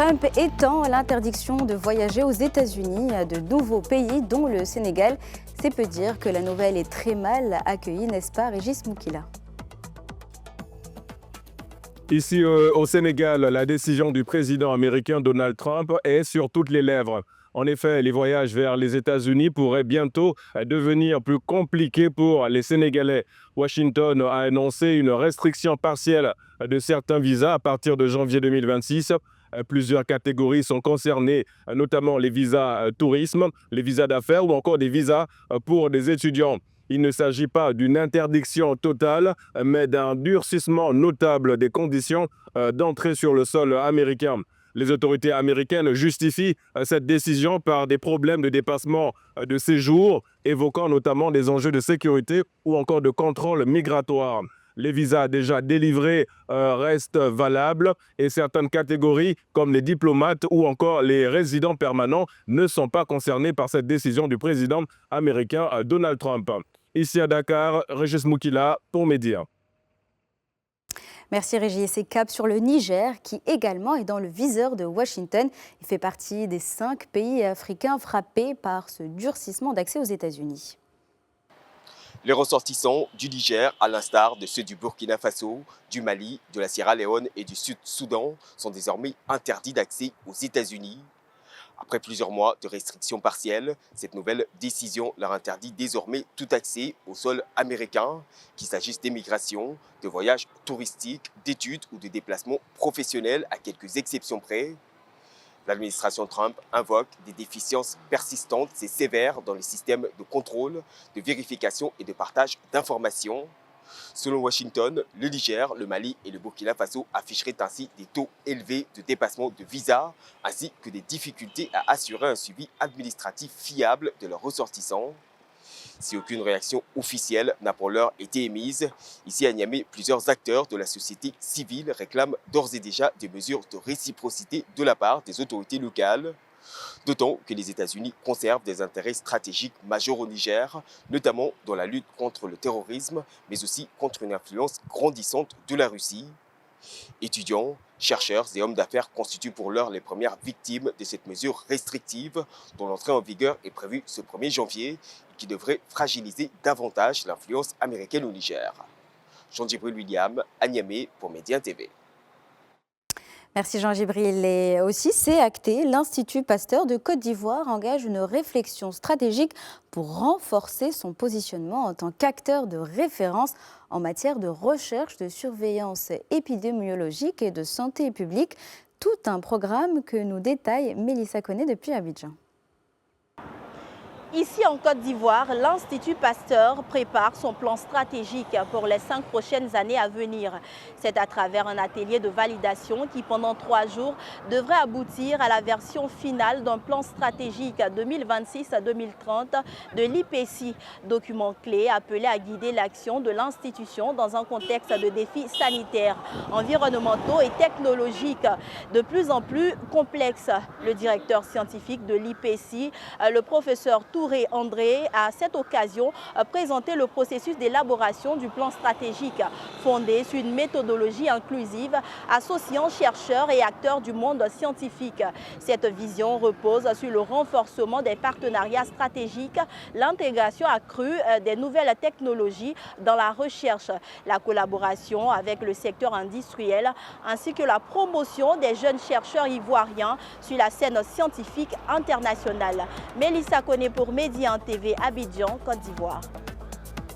Trump étend l'interdiction de voyager aux États-Unis à de nouveaux pays, dont le Sénégal. C'est peu dire que la nouvelle est très mal accueillie, n'est-ce pas, Régis Moukila? Ici au Sénégal, la décision du président américain Donald Trump est sur toutes les lèvres. En effet, les voyages vers les États-Unis pourraient bientôt devenir plus compliqués pour les Sénégalais. Washington a annoncé une restriction partielle de certains visas à partir de janvier 2026. Plusieurs catégories sont concernées, notamment les visas tourisme, les visas d'affaires ou encore des visas pour des étudiants. Il ne s'agit pas d'une interdiction totale, mais d'un durcissement notable des conditions d'entrée sur le sol américain. Les autorités américaines justifient cette décision par des problèmes de dépassement de séjour, évoquant notamment des enjeux de sécurité ou encore de contrôle migratoire. Les visas déjà délivrés restent valables et certaines catégories, comme les diplomates ou encore les résidents permanents, ne sont pas concernés par cette décision du président américain Donald Trump. Ici à Dakar, Régis Moukila pour Média. Merci Régis. C'est cap sur le Niger qui également est dans le viseur de Washington. Il fait partie des 5 pays africains frappés par ce durcissement d'accès aux États-Unis. Les ressortissants du Niger, à l'instar de ceux du Burkina Faso, du Mali, de la Sierra Leone et du Sud-Soudan, sont désormais interdits d'accès aux États-Unis. Après plusieurs mois de restrictions partielles, cette nouvelle décision leur interdit désormais tout accès au sol américain, qu'il s'agisse d'émigration, de voyages touristiques, d'études ou de déplacements professionnels à quelques exceptions près. L'administration Trump invoque des déficiences persistantes et sévères dans les systèmes de contrôle, de vérification et de partage d'informations. Selon Washington, le Niger, le Mali et le Burkina Faso afficheraient ainsi des taux élevés de dépassement de visa, ainsi que des difficultés à assurer un suivi administratif fiable de leurs ressortissants. Si aucune réaction officielle n'a pour l'heure été émise, ici à Niamey, plusieurs acteurs de la société civile réclament d'ores et déjà des mesures de réciprocité de la part des autorités locales. D'autant que les États-Unis conservent des intérêts stratégiques majeurs au Niger, notamment dans la lutte contre le terrorisme, mais aussi contre une influence grandissante de la Russie. Étudiants, chercheurs et hommes d'affaires constituent pour l'heure les premières victimes de cette mesure restrictive dont l'entrée en vigueur est prévue ce 1er janvier et qui devrait fragiliser davantage l'influence américaine au Niger. Jean-Djibril William, à Niamey pour Média TV. Merci Jean-Djibril. Et aussi, c'est acté, l'Institut Pasteur de Côte d'Ivoire engage une réflexion stratégique pour renforcer son positionnement en tant qu'acteur de référence en matière de recherche, de surveillance épidémiologique et de santé publique. Tout un programme que nous détaille Mélissa Koné depuis Abidjan. Ici en Côte d'Ivoire, l'Institut Pasteur prépare son plan stratégique pour les 5 prochaines années à venir. C'est à travers un atelier de validation qui, pendant 3 jours, devrait aboutir à la version finale d'un plan stratégique 2026-2030 de l'IPC, document clé appelé à guider l'action de l'institution dans un contexte de défis sanitaires, environnementaux et technologiques de plus en plus complexes. Le directeur scientifique de l'IPC, le professeur Touré André, a à cette occasion présenté le processus d'élaboration du plan stratégique fondé sur une méthodologie inclusive associant chercheurs et acteurs du monde scientifique. Cette vision repose sur le renforcement des partenariats stratégiques, l'intégration accrue des nouvelles technologies dans la recherche, la collaboration avec le secteur industriel ainsi que la promotion des jeunes chercheurs ivoiriens sur la scène scientifique internationale. Mélissa Koné pour Média TV, Abidjan, Côte d'Ivoire.